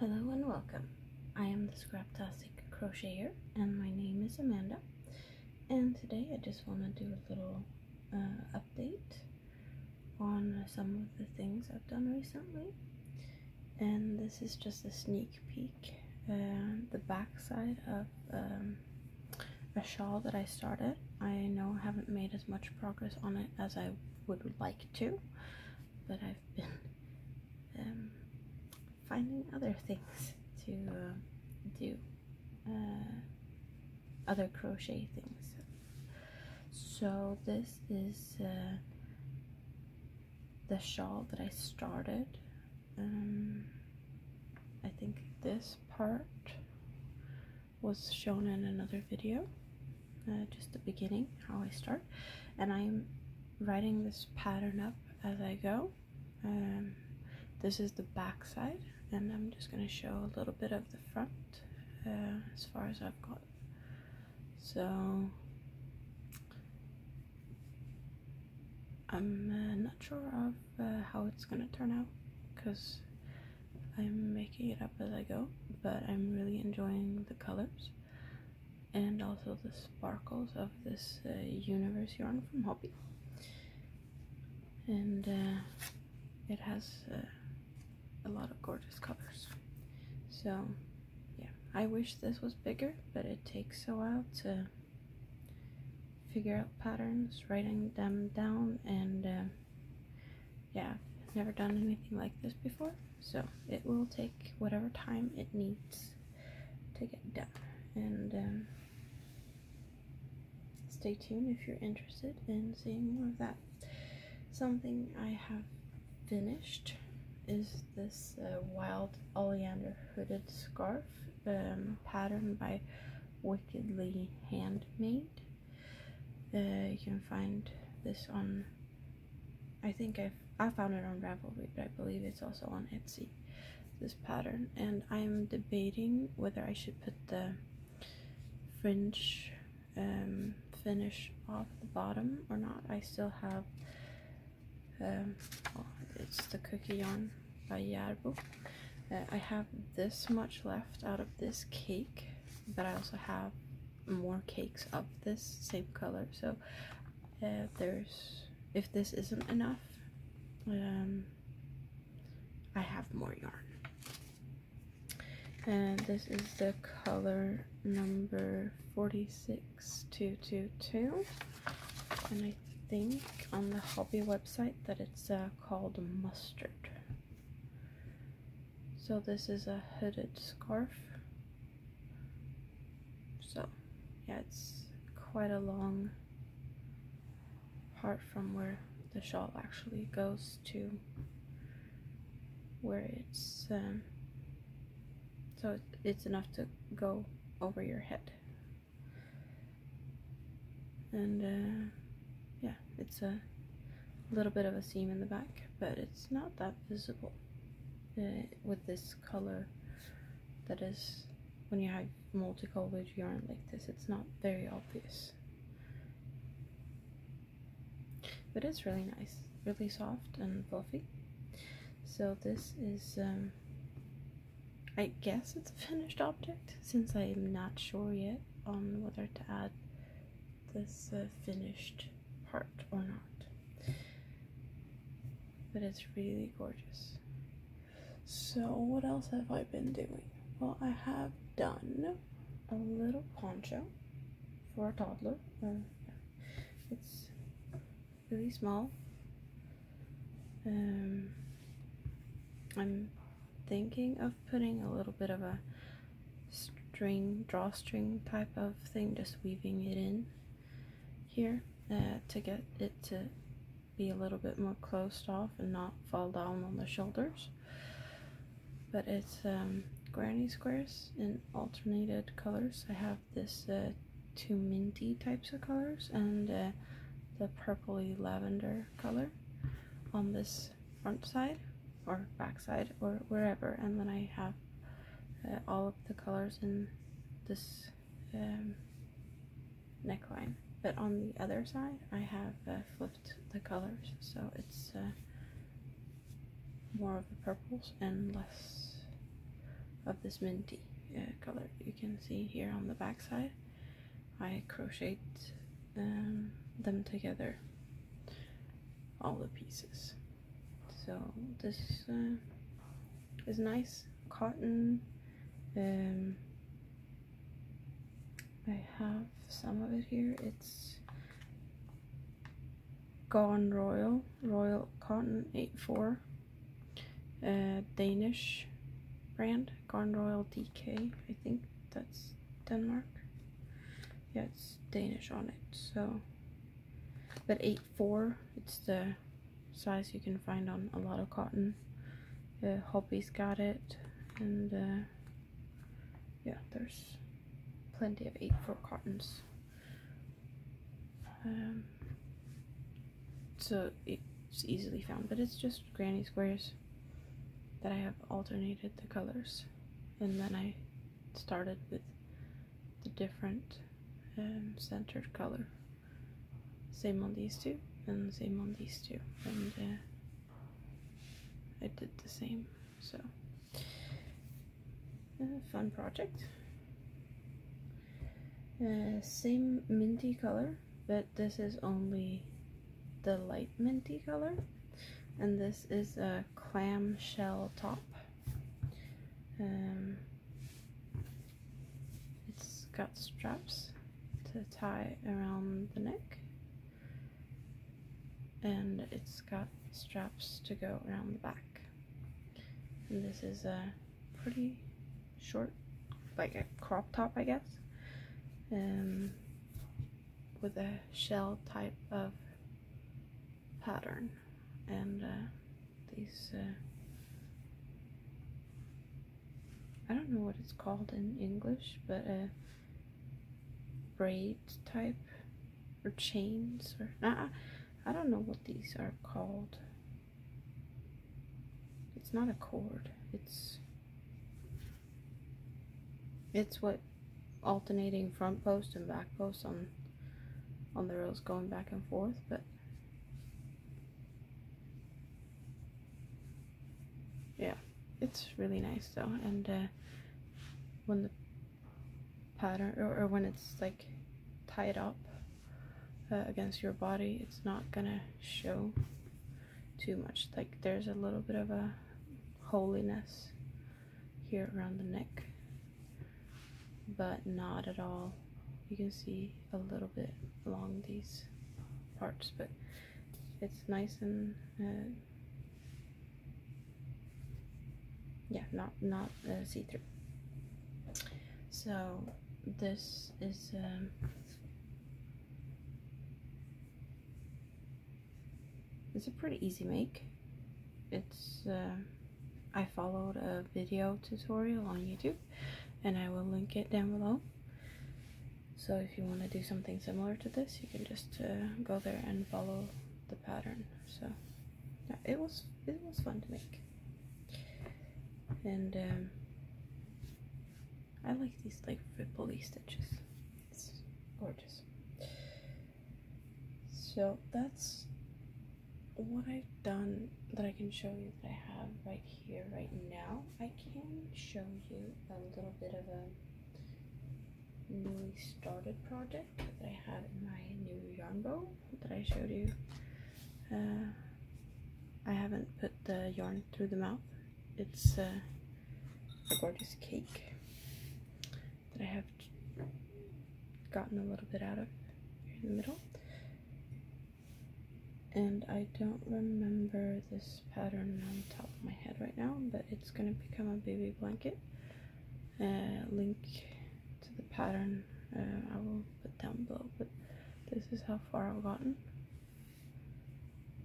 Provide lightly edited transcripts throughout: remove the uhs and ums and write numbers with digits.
Hello and welcome. I am the Scraptastic crocheter and my name is Amanda, and today I just want to do a little update on some of the things I've done recently, and this is just a sneak peek, the back side of a shawl that I started. I know I haven't made as much progress on it as I would like to, but I've been finding other things to do, other crochet things. So this is the shawl that I started. I think this part was shown in another video, just the beginning, how I start, and I'm writing this pattern up as I go. This is the back side, and I'm just going to show a little bit of the front as far as I've got. So I'm not sure of how it's going to turn out because I'm making it up as I go, but I'm really enjoying the colors and also the sparkles of this universe yarn from Hobby, and it has a lot of gorgeous colors. So yeah, I wish this was bigger, but it takes a while to figure out patterns, writing them down, and yeah, I've never done anything like this before, so it will take whatever time it needs to get done. And stay tuned if you're interested in seeing more of that. Something I have finished is this wild oleander hooded scarf, patterned by Wickedly Handmade. You can find this on, I think I found it on Ravelry, but I believe it's also on Etsy, this pattern, and I'm debating whether I should put the fringe finish off the bottom or not. I still have it's the cookie yarn by Järbo. I have this much left out of this cake, but I also have more cakes of this same color, so if this isn't enough, I have more yarn. And this is the color number 46222, and I think on the Hobby website that it's called Mustard. So this is a hooded scarf. So yeah, it's quite a long part from where the shawl actually goes to where it's so it's enough to go over your head. And yeah, it's a little bit of a seam in the back, but it's not that visible with this color. That is, when you have multicolored yarn like this, it's not very obvious, but it's really nice, really soft and fluffy. So this is I guess it's a finished object, since I am not sure yet on whether to add this finished part or not, but it's really gorgeous. So what else have I been doing? Well, I have done a little poncho for a toddler. It's really small. I'm thinking of putting a little bit of a drawstring type of thing, just weaving it in here to get it to be a little bit more closed off and not fall down on the shoulders. But it's granny squares in alternated colors. I have this two minty types of colors and the purpley lavender color on this front side or back side or wherever, and then I have all of the colors in this neckline. But on the other side I have flipped the colors, so it's more of the purples and less of this minty color. You can see here on the back side I crocheted them together, all the pieces. So this is nice cotton. I have some of it here. It's Gone Royal Cotton 84, Danish brand, Gone Royal DK. I think that's Denmark. Yeah, it's Danish on it. So, but 84, it's the size you can find on a lot of cotton. Hobby's got it, and yeah, there's plenty of 84 cottons. So it's easily found, but it's just granny squares that I have alternated the colors, and then I started with the different centered color. Same on these two, and same on these two, and I did the same. So fun project. Same minty color, but this is only the light minty color, and this is a clamshell top. It's got straps to tie around the neck, and it's got straps to go around the back. And this is a pretty short, like a crop top, I guess, with a shell type of pattern. And these I don't know what it's called in English, but braid type or chains, or I don't know what these are called. It's not a cord, it's what alternating front post and back post on the rows going back and forth. But yeah, it's really nice though. And when the pattern or when it's like tied up against your body, it's not gonna show too much. Like there's a little bit of a holiness here around the neck, but not at all. You can see a little bit along these parts, but it's nice and yeah, not see-through. So this is it's a pretty easy make. It's I followed a video tutorial on YouTube, and I will link it down below. So if you want to do something similar to this, you can just go there and follow the pattern. So yeah, it was fun to make, and I like these like ripply stitches. It's gorgeous. So that's what I've done that I can show you that I have right here right now. I can show you a little bit of a newly started project that I have in my new yarn bow that I showed you. I haven't put the yarn through the mouth. It's a gorgeous cake that I have gotten a little bit out of here in the middle. And I don't remember this pattern on top of my head right now, but it's going to become a baby blanket. Link to the pattern I will put down below, but this is how far I've gotten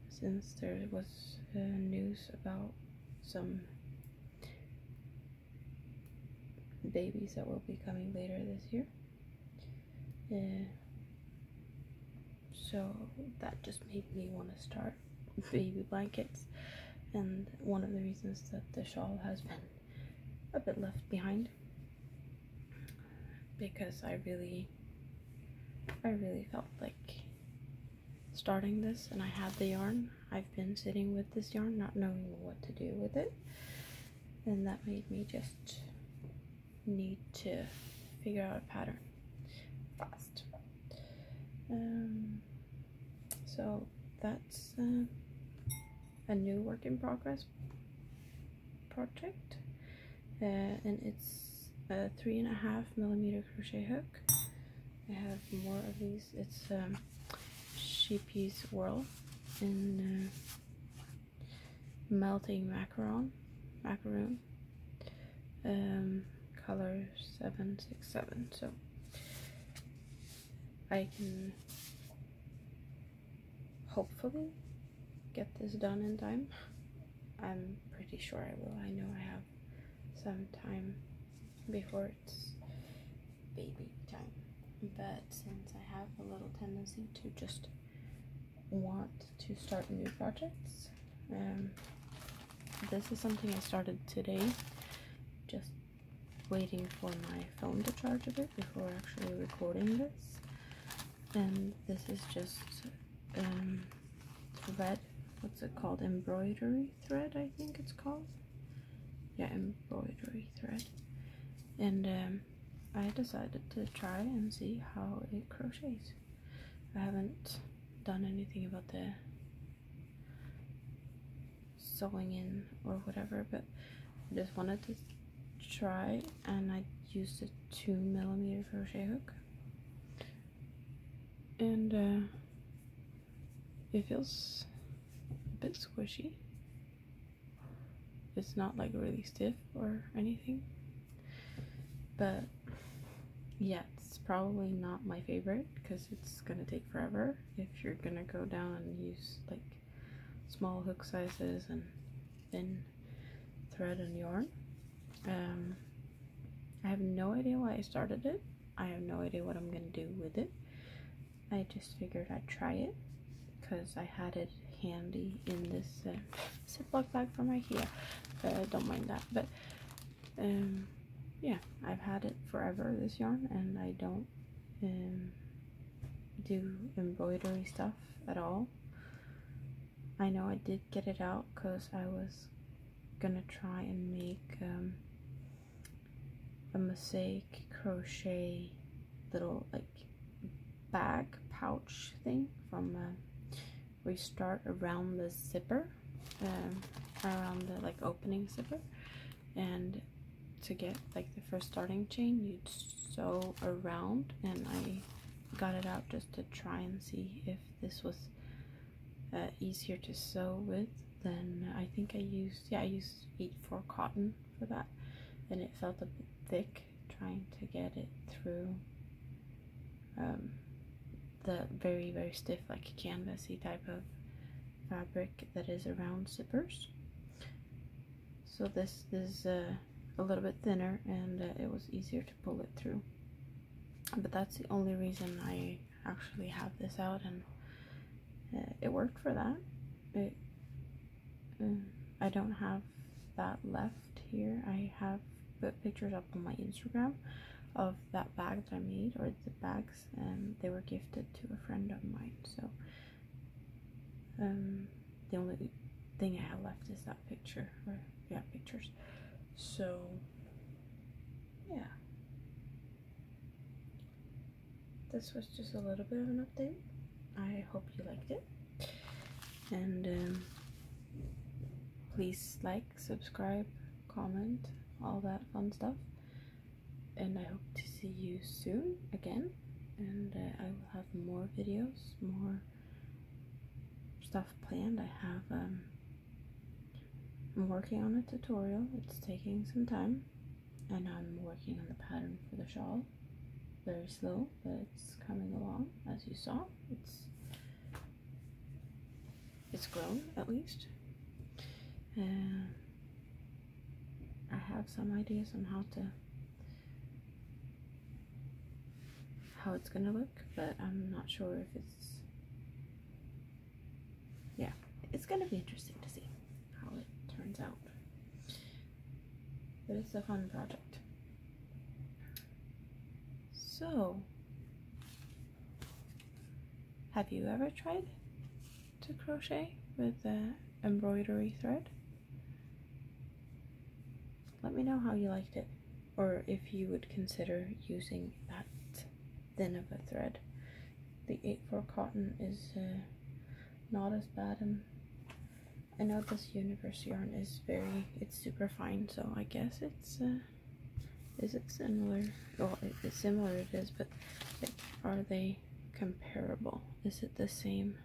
since there was news about some babies that will be coming later this year. So that just made me want to start baby blankets, and one of the reasons that the shawl has been a bit left behind, because I really felt like starting this, and I had the yarn. I've been sitting with this yarn not knowing what to do with it, and that made me just need to figure out a pattern fast. So that's a new work in progress project, and it's a 3.5mm crochet hook. I have more of these. It's Scheepjes Whirl in melting macaron, color 767. So I can hopefully get this done in time. I'm pretty sure I will. I know I have some time before it's baby time, but since I have a little tendency to just want to start new projects, this is something I started today, just waiting for my phone to charge a bit before actually recording this. And this is just thread, what's it called, embroidery thread, I think it's called. Yeah, embroidery thread. And I decided to try and see how it crochets. I haven't done anything about the sewing in or whatever, but I just wanted to try, and I used a 2mm crochet hook, and it feels a bit squishy. It's not like really stiff or anything, but yeah, it's probably not my favorite because it's gonna take forever if you're gonna go down and use like small hook sizes and thin thread and yarn. I have no idea why I started it. I have no idea what I'm gonna do with it. I just figured I'd try it because I had it handy in this Ziploc bag from IKEA. Don't mind that, but yeah, I've had it forever, this yarn, and I don't do embroidery stuff at all. I know I did get it out because I was gonna try and make a mosaic crochet little like bag pouch thing from where you start around the zipper, around the like opening zipper, and to get like the first starting chain you'd sew around, and I got it out just to try and see if this was easier to sew with. Then I think I used 8/4 cotton for that, and it felt a bit thick trying to get it through the very, very stiff, like canvasy type of fabric that is around zippers. So this is a little bit thinner, and it was easier to pull it through. But that's the only reason I actually have this out, and it worked for that. I don't have that left here. I have put pictures up on my Instagram of that bag that I made, or the bags, and they were gifted to a friend of mine. So the only thing I have left is that picture, or yeah, pictures. So yeah, this was just a little bit of an update. I hope you liked it, and please like, subscribe, comment, all that fun stuff. And I hope to see you soon again, and I will have more videos, more stuff planned. I have I'm working on a tutorial. It's taking some time, and I'm working on the pattern for the shawl. Very slow, but it's coming along. As you saw, it's grown at least. I have some ideas on how it's gonna look, but I'm not sure if it's gonna be interesting to see how it turns out. But it's a fun project. So, have you ever tried to crochet with embroidery thread? Let me know how you liked it, or if you would consider using that thin of a thread. The 8/4 cotton is not as bad, and I know this universe yarn is it's super fine, so I guess it's is it similar? Well, it's similar, it is, but like, are they comparable? Is it the same?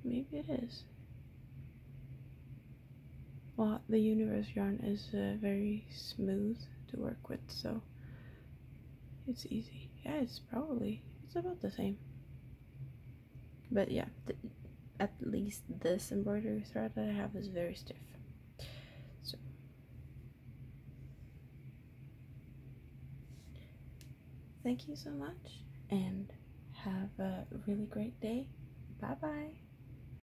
Maybe it is. Well, the universe yarn is very smooth to work with, so it's easy. Yeah, it's about the same. But yeah, at least this embroidery thread that I have is very stiff. So thank you so much, and have a really great day. Bye bye.